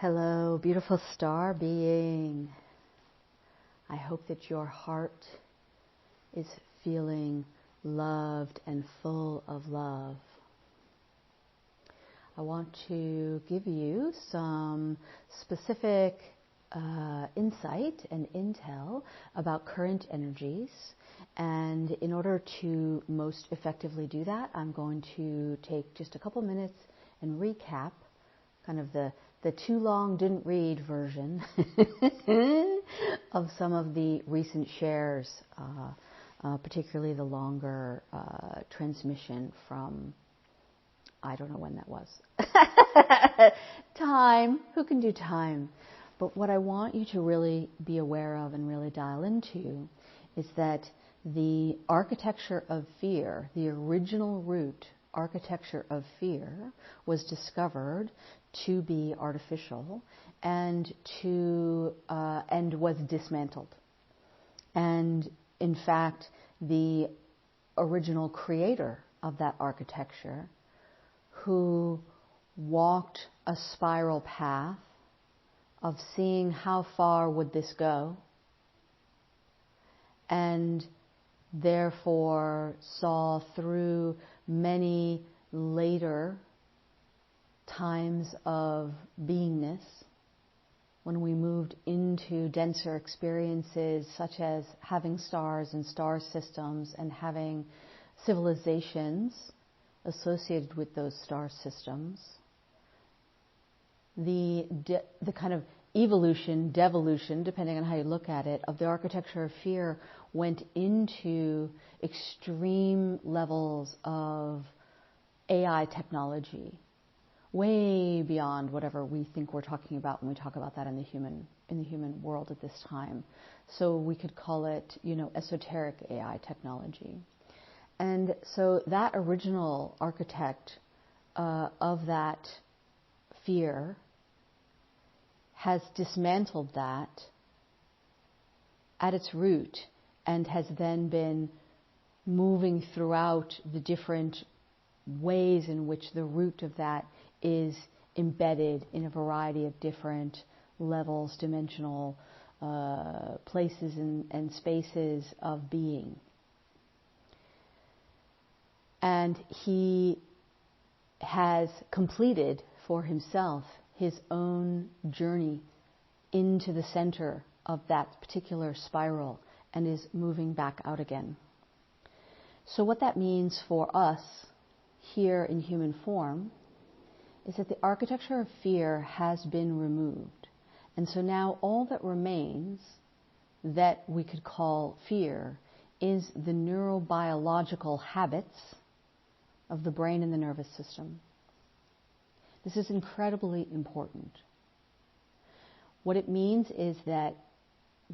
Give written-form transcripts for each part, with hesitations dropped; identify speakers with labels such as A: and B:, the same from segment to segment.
A: Hello, beautiful star being. I hope that your heart is feeling loved and full of love. I want to give you some specific insight and intel about current energies. And in order to most effectively do that, I'm going to take just a couple minutes and recap kind of the too long didn't read version of some of the recent shares, particularly the longer transmission from, I don't know when that was. Time. Who can do time? But what I want you to really be aware of and really dial into is that the architecture of fear, the original root architecture of fear, was discovered to be artificial and was dismantled. And in fact, the original creator of that architecture, who walked a spiral path of seeing how far would this go, and therefore saw through many later times of beingness, when we moved into denser experiences such as having stars and star systems and having civilizations associated with those star systems, the kind of evolution, devolution, depending on how you look at it, of the architecture of fear went into extreme levels of AI technology, way beyond whatever we think we're talking about when we talk about that in the human world at this time. So we could call it, esoteric AI technology. And so that original architect of that fear has dismantled that at its root and has then been moving throughout the different ways in which the root of that is embedded in a variety of different levels, dimensional places and spaces of being. And he has completed for himself his own journey into the center of that particular spiral and is moving back out again. So what that means for us here in human form is that the architecture of fear has been removed. And so now all that remains that we could call fear is the neurobiological habits of the brain and the nervous system. This is incredibly important. What it means is that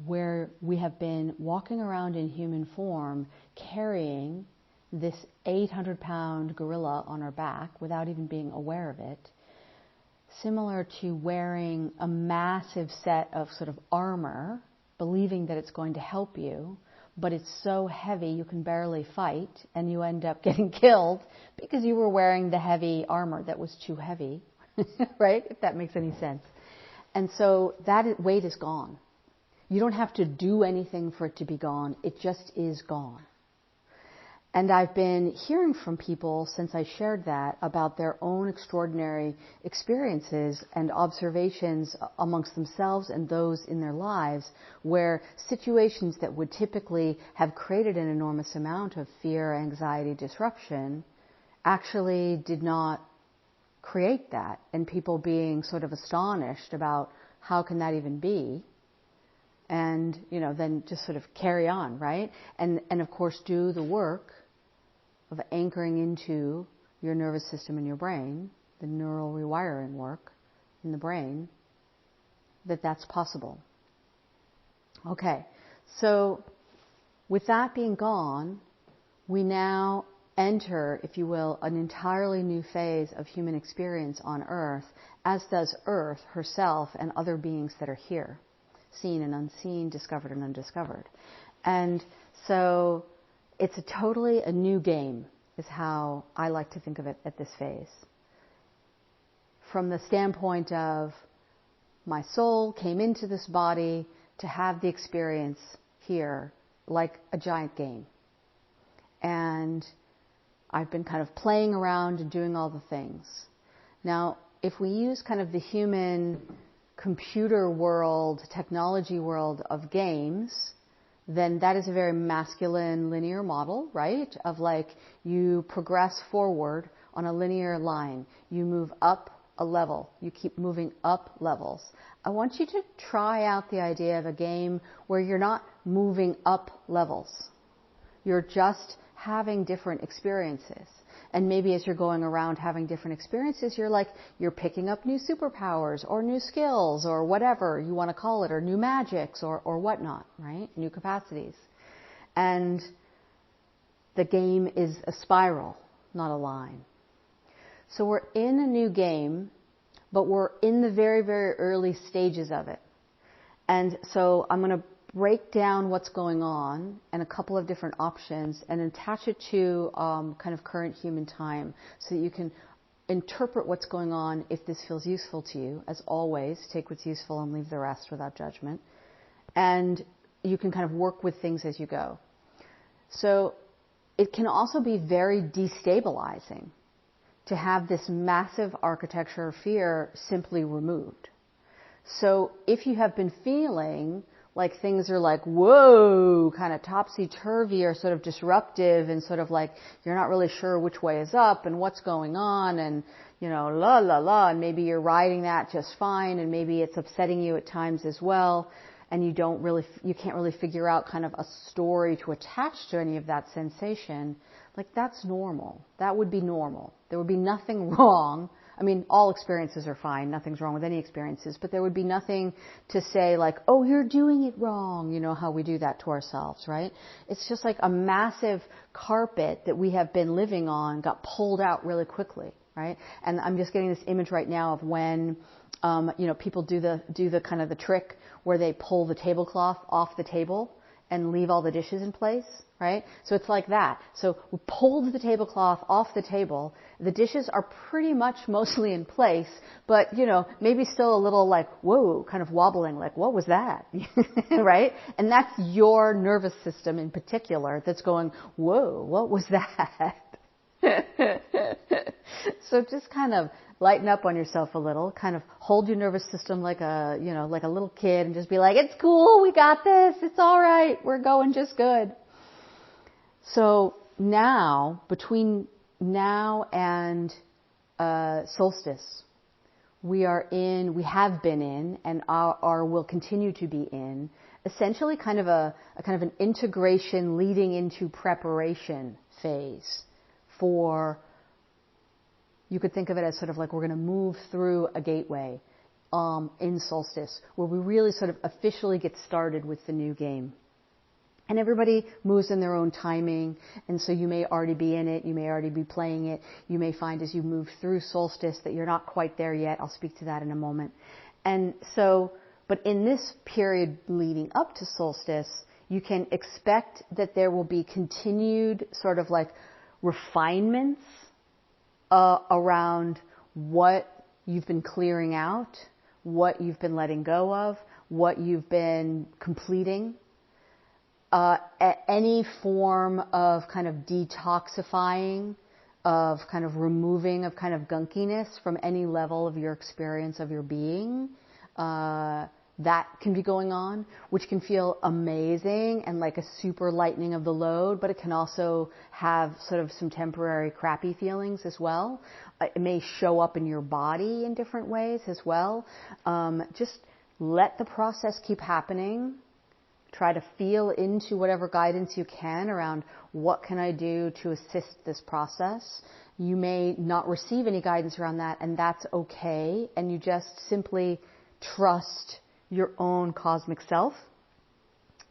A: where we have been walking around in human form carrying this 800-pound gorilla on our back without even being aware of it, similar to wearing a massive set of sort of armor, believing that it's going to help you, but it's so heavy you can barely fight and you end up getting killed because you were wearing the heavy armor that was too heavy, right? If that makes any sense. And so that weight is gone. You don't have to do anything for it to be gone. It just is gone. And I've been hearing from people since I shared that about their own extraordinary experiences and observations amongst themselves and those in their lives where situations that would typically have created an enormous amount of fear, anxiety, disruption actually did not create that, and people being sort of astonished about how can that even be, and then just sort of carry on, right? And of course do the work of anchoring into your nervous system and your brain, the neural rewiring work in the brain, that's possible. Okay, so with that being gone, we now enter, if you will, an entirely new phase of human experience on Earth, as does Earth herself and other beings that are here, seen and unseen, discovered and undiscovered. And so it's totally a new game, is how I like to think of it at this phase. From the standpoint of my soul came into this body to have the experience here, like a giant game. And I've been kind of playing around and doing all the things. Now, if we use kind of the human computer world, technology world of games, then that is a very masculine linear model, right? Of like you progress forward on a linear line. You move up a level. You keep moving up levels. I want you to try out the idea of a game where you're not moving up levels. You're just having different experiences. And maybe as you're going around having different experiences, you're picking up new superpowers or new skills or whatever you want to call it, or new magics or whatnot, right? New capacities. And the game is a spiral, not a line. So we're in a new game, but we're in the very, very early stages of it. And so I'm going to break down what's going on and a couple of different options and attach it to kind of current human time so that you can interpret what's going on if this feels useful to you. As always, take what's useful and leave the rest without judgment. And you can kind of work with things as you go. So it can also be very destabilizing to have this massive architecture of fear simply removed. So if you have been feeling like things are like, whoa, kind of topsy-turvy or sort of disruptive and sort of like you're not really sure which way is up and what's going on and, you know, la, la, la, and maybe you're riding that just fine and maybe it's upsetting you at times as well and you can't really figure out kind of a story to attach to any of that sensation, like that's normal. That would be normal. There would be nothing wrong. I mean, all experiences are fine. Nothing's wrong with any experiences. But there would be nothing to say like, oh, you're doing it wrong. You know how we do that to ourselves, right? It's just like a massive carpet that we have been living on got pulled out really quickly, right? And I'm just getting this image right now of when, people do the kind of the trick where they pull the tablecloth off the table and leave all the dishes in place, right? So it's like that. So we pulled the tablecloth off the table. The dishes are pretty much mostly in place, but, maybe still a little like, whoa, kind of wobbling, like, what was that? Right? And that's your nervous system in particular that's going, whoa, what was that? So just kind of lighten up on yourself a little, kind of hold your nervous system like a little kid and just be like, it's cool, we got this, it's all right, we're going just good. So now, between now and solstice, we have been in, and will continue to be in, essentially kind of an integration leading into preparation phase for, you could think of it as sort of like we're going to move through a gateway in solstice, where we really sort of officially get started with the new game. And everybody moves in their own timing, and so you may already be in it, you may already be playing it, you may find as you move through solstice that you're not quite there yet. I'll speak to that in a moment. And so, but in this period leading up to solstice, you can expect that there will be continued sort of like refinements around what you've been clearing out, what you've been letting go of, what you've been completing. Any form of kind of detoxifying, of kind of removing of kind of gunkiness from any level of your experience of your being, that can be going on, which can feel amazing and like a super lightening of the load, but it can also have sort of some temporary crappy feelings as well. It may show up in your body in different ways as well. Just let the process keep happening. Try to feel into whatever guidance you can around what can I do to assist this process. You may not receive any guidance around that, and that's okay. And you just simply trust your own cosmic self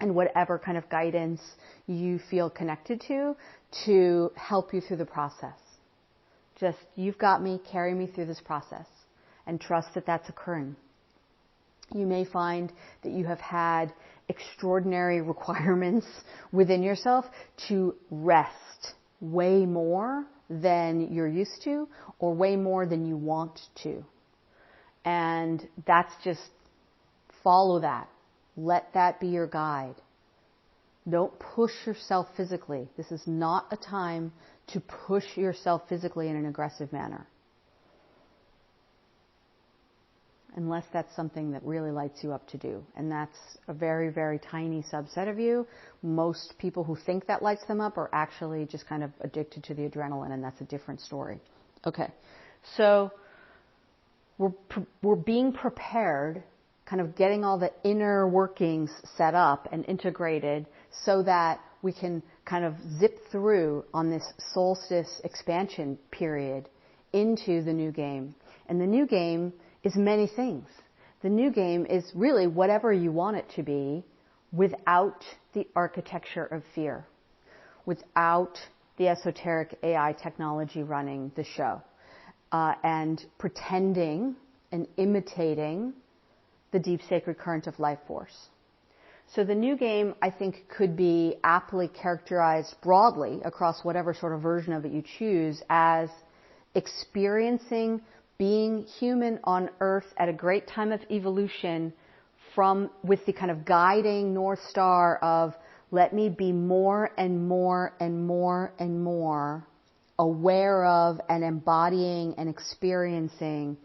A: and whatever kind of guidance you feel connected to help you through the process. Just, you've got me, carry me through this process, and trust that that's occurring. You may find that you have had extraordinary requirements within yourself to rest way more than you're used to or way more than you want to. And that's just Follow that. Let that be your guide. Don't push yourself physically. This is not a time to push yourself physically in an aggressive manner. Unless that's something that really lights you up to do. And that's a very, very tiny subset of you. Most people who think that lights them up are actually just kind of addicted to the adrenaline, and that's a different story. Okay, so we're being prepared, kind of getting all the inner workings set up and integrated so that we can kind of zip through on this solstice expansion period into the new game. And the new game is many things. The new game is really whatever you want it to be without the architecture of fear, without the esoteric AI technology running the show, and pretending and imitating the deep sacred current of life force. So the new game, I think, could be aptly characterized broadly across whatever sort of version of it you choose as experiencing being human on Earth at a great time of evolution with the kind of guiding North Star of let me be more and more and more and more aware of and embodying and experiencing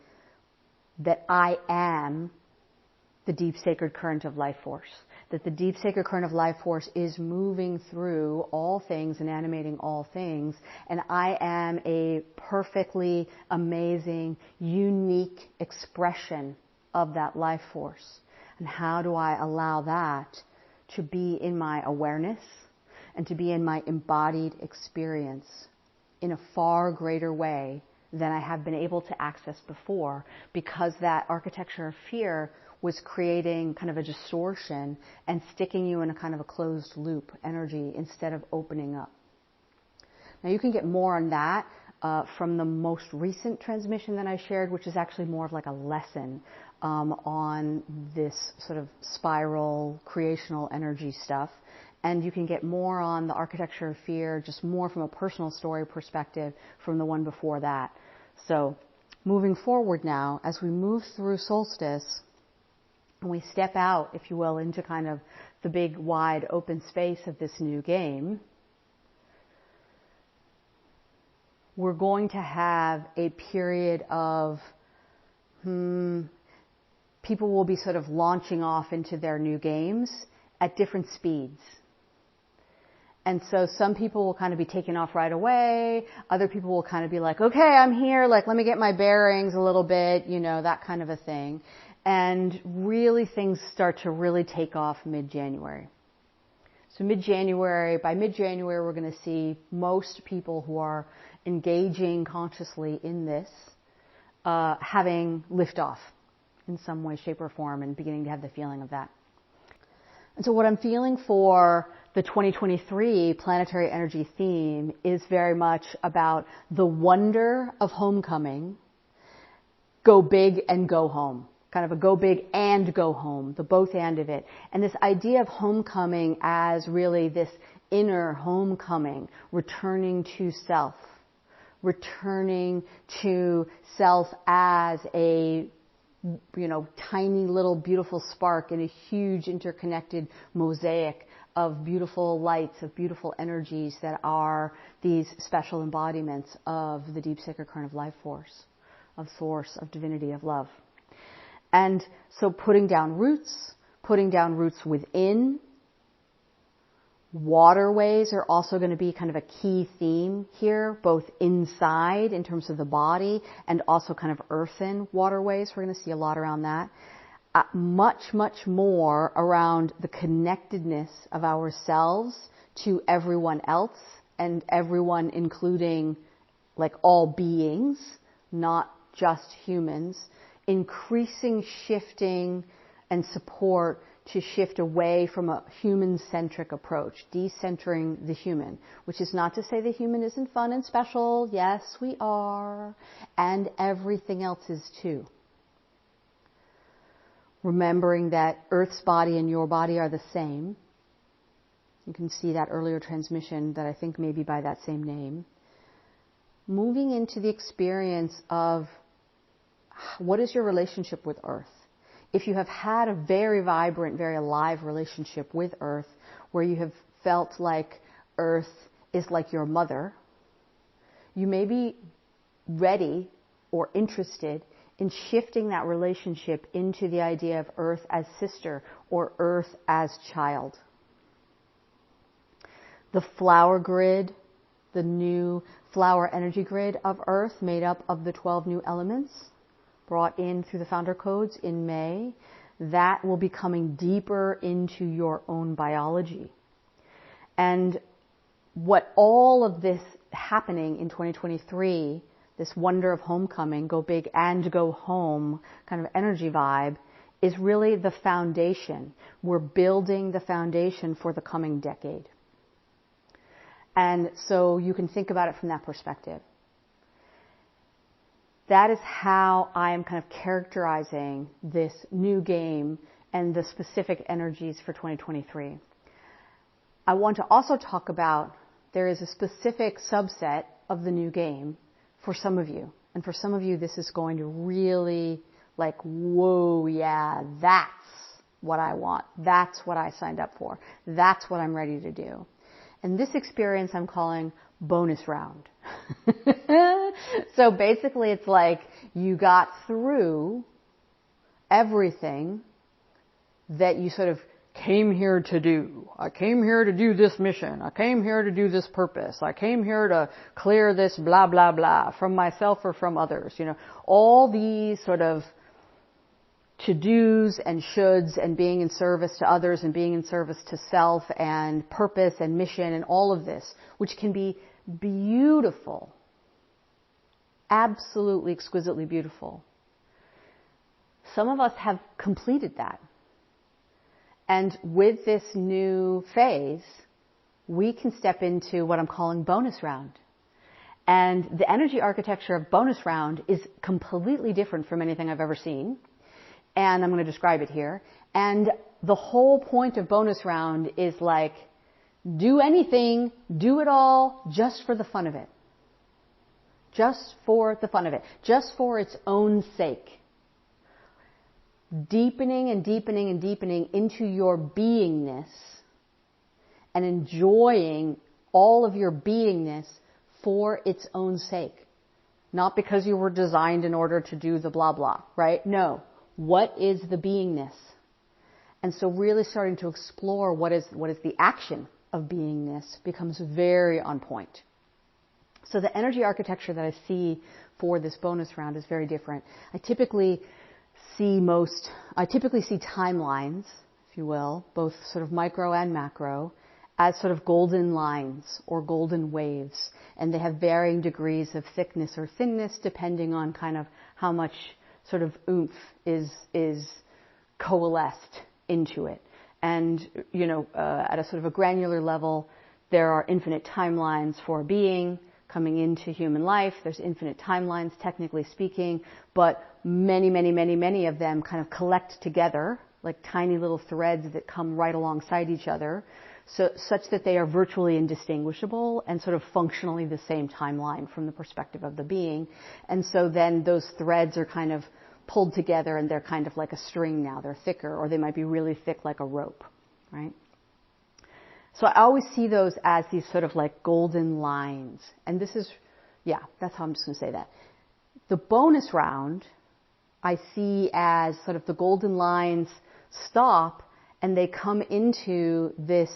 A: that I am the deep sacred current of life force. That the deep sacred current of life force is moving through all things and animating all things. And I am a perfectly amazing, unique expression of that life force. And how do I allow that to be in my awareness and to be in my embodied experience in a far greater way than I have been able to access before, because that architecture of fear was creating kind of a distortion and sticking you in a kind of a closed loop energy instead of opening up. Now you can get more on that from the most recent transmission that I shared, which is actually more of like a lesson on this sort of spiral creational energy stuff. And you can get more on the architecture of fear, just more from a personal story perspective from the one before that. So moving forward now, as we move through solstice, and we step out, if you will, into kind of the big wide open space of this new game, we're going to have a period of people will be sort of launching off into their new games at different speeds. And so some people will kind of be taking off right away. Other people will kind of be like, okay, I'm here. Like, let me get my bearings a little bit, that kind of a thing. And really things start to really take off mid-January. So by mid-January, we're going to see most people who are engaging consciously in this having liftoff in some way, shape, or form and beginning to have the feeling of that. And so what I'm feeling for the 2023 planetary energy theme is very much about the wonder of homecoming, go big and go home. Kind of a go big and go home, the both and of it. And this idea of homecoming as really this inner homecoming, returning to self as a tiny little beautiful spark in a huge interconnected mosaic of beautiful lights, of beautiful energies that are these special embodiments of the deep sacred current of life force, of source, of divinity, of love. And so putting down roots within. Waterways are also going to be kind of a key theme here, both inside in terms of the body and also kind of earthen waterways. We're going to see a lot around that. Much, much more around the connectedness of ourselves to everyone else, and everyone including like all beings, not just humans. Increasing shifting and support to shift away from a human-centric approach, decentering the human, which is not to say the human isn't fun and special. Yes, we are. And everything else is too. Remembering that Earth's body and your body are the same. You can see that earlier transmission that I think may be by that same name. Moving into the experience of what is your relationship with Earth? if you have had a very vibrant, very alive relationship with Earth, where you have felt like Earth is like your mother, you may be ready or interested in shifting that relationship into the idea of Earth as sister or Earth as child. The flower grid, the new flower energy grid of Earth, made up of the 12 new elements brought in through the founder codes in May, that will be coming deeper into your own biology. And what all of this happening in 2023, this wonder of homecoming, go big and go home kind of energy vibe, is really the foundation. We're building the foundation for the coming decade. And so you can think about it from that perspective. That is how I am kind of characterizing this new game and the specific energies for 2023. I want to also talk about, there is a specific subset of the new game for some of you. And for some of you, this is going to really like, whoa, yeah, that's what I want. That's what I signed up for. That's what I'm ready to do. And this experience I'm calling bonus round. So basically it's like you got through everything that you sort of came here to do. I came here to do this mission. I came here to do this purpose. I came here to clear this blah, blah, blah from myself or from others. You know, all these sort of to-dos and shoulds and being in service to others and being in service to self and purpose and mission and all of this, which can be beautiful, absolutely exquisitely beautiful. Some of us have completed that. And with this new phase, we can step into what I'm calling bonus round. And the energy architecture of bonus round is completely different from anything I've ever seen. And I'm going to describe it here. And the whole point of bonus round is like, do anything, do it all, just for the fun of it. Just for the fun of it. Just for its own sake. Deepening and deepening and deepening into your beingness and enjoying all of your beingness for its own sake. Not because you were designed in order to do the blah blah, right? No. What is the beingness? And so really starting to explore what is the action of beingness becomes very on point. So the energy architecture that I see for this bonus round is very different. I typically see timelines, if you will, both sort of micro and macro, as sort of golden lines or golden waves. And they have varying degrees of thickness or thinness depending on kind of how much sort of oomph is coalesced into it. And, you know, at a sort of a granular level, there are infinite timelines for being coming into human life. There's infinite timelines, technically speaking, but many, many, many, many of them kind of collect together like tiny little threads that come right alongside each other, so such that they are virtually indistinguishable and sort of functionally the same timeline from the perspective of the being. And so then those threads are kind of pulled together and they're kind of like a string now. They're thicker, or they might be really thick like a rope, right? So I always see those as these sort of like golden lines. And this is, yeah, that's how I'm just going to say that. The bonus round I see as sort of the golden lines stop and they come into this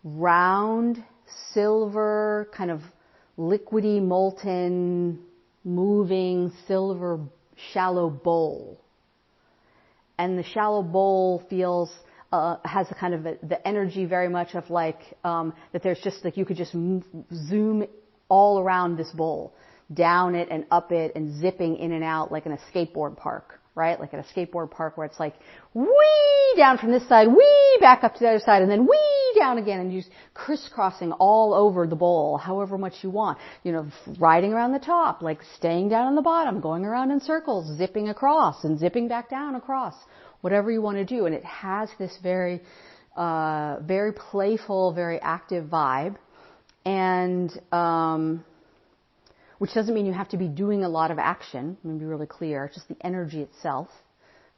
A: round, silver, kind of liquidy, molten, moving, silver, shallow bowl. And the shallow bowl feels, has a kind of the energy very much of like, that there's just like, you could just zoom all around this bowl, down it and up it and zipping in and out like in a skateboard park, right? Like at a skateboard park where it's like, whee down from this side, whee back up to the other side, and then whee down again, and you're crisscrossing all over the bowl, however much you want. You know, riding around the top, like staying down on the bottom, going around in circles, zipping across and zipping back down across, whatever you want to do. And it has this very, very playful, very active vibe. And, which doesn't mean you have to be doing a lot of action. Let me be really clear. Just the energy itself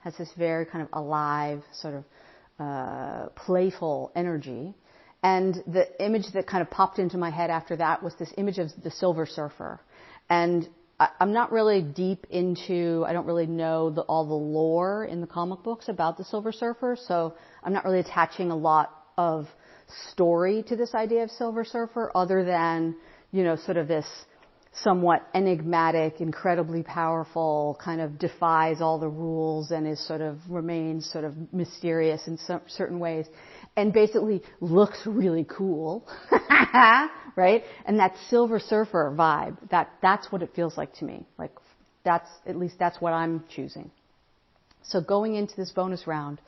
A: has this very kind of alive, sort of playful energy. And the image that kind of popped into my head after that was this image of the Silver Surfer. And I'm not really deep into, I don't really know all the lore in the comic books about the Silver Surfer, so I'm not really attaching a lot of story to this idea of Silver Surfer other than, sort of this somewhat enigmatic, incredibly powerful, kind of defies all the rules and remains sort of mysterious in some certain ways, and basically looks really cool, right? And that Silver Surfer vibe, that's what it feels like to me. Like that's what I'm choosing. So going into this bonus round,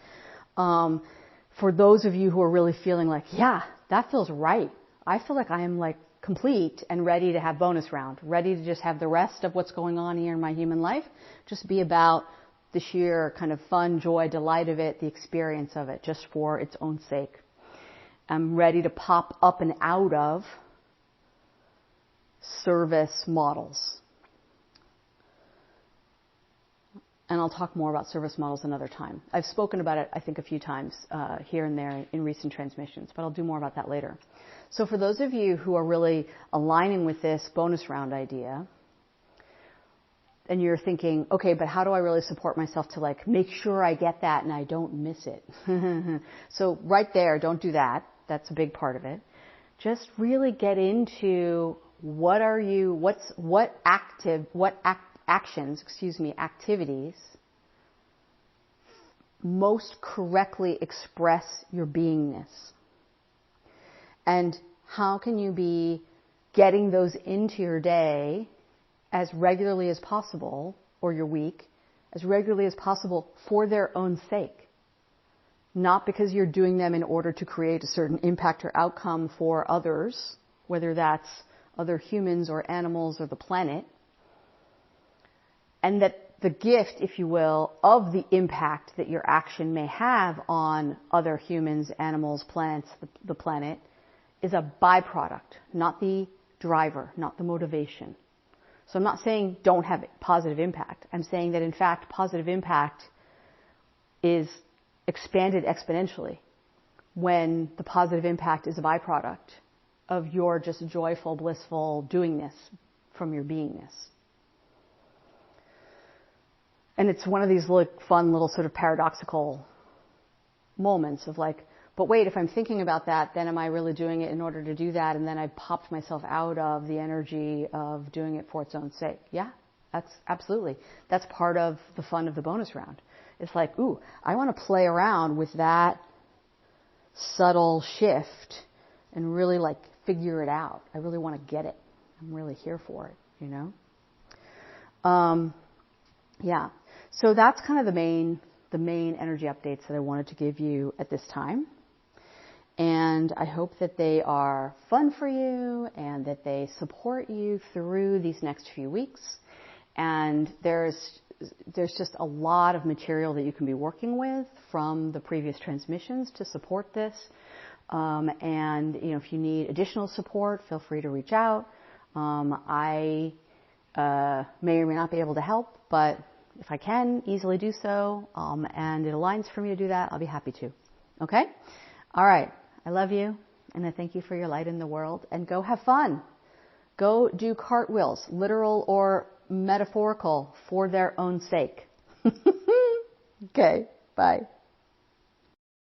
A: for those of you who are really feeling like, yeah, that feels right. I feel like I am like complete and ready to have bonus round, ready to just have the rest of what's going on here in my human life just be about the sheer kind of fun, joy, delight of it, the experience of it, just for its own sake. I'm ready to pop up and out of service models. And I'll talk more about service models another time. I've spoken about it, I think, a few times here and there in recent transmissions, but I'll do more about that later. So for those of you who are really aligning with this bonus round idea, and you're thinking, okay, but how do I really support myself to like make sure I get that and I don't miss it? So right there, don't do that. That's a big part of it. Just really get into activities most correctly express your beingness. And how can you be getting those into your day as regularly as possible, or your week, as regularly as possible for their own sake? Not because you're doing them in order to create a certain impact or outcome for others, whether that's other humans or animals or the planet. And that the gift, if you will, of the impact that your action may have on other humans, animals, plants, the planet, is a byproduct, not the driver, not the motivation. So I'm not saying don't have positive impact. I'm saying that in fact positive impact is expanded exponentially when the positive impact is a byproduct of your just joyful, blissful doingness from your beingness. And it's one of these fun little sort of paradoxical moments of like, but wait, if I'm thinking about that, then am I really doing it in order to do that? And then I've popped myself out of the energy of doing it for its own sake. Yeah, that's absolutely. That's part of the fun of the bonus round. It's like, ooh, I want to play around with that subtle shift and really like figure it out. I really want to get it. I'm really here for it, Yeah. So that's kind of the main energy updates that I wanted to give you at this time. And I hope that they are fun for you and that they support you through these next few weeks. And there's just a lot of material that you can be working with from the previous transmissions to support this. And if you need additional support, feel free to reach out. I may or may not be able to help, but if I can easily do so, and it aligns for me to do that, I'll be happy to. Okay? All right. I love you, and I thank you for your light in the world. And go have fun. Go do cartwheels, literal or metaphorical, for their own sake. Okay. Bye.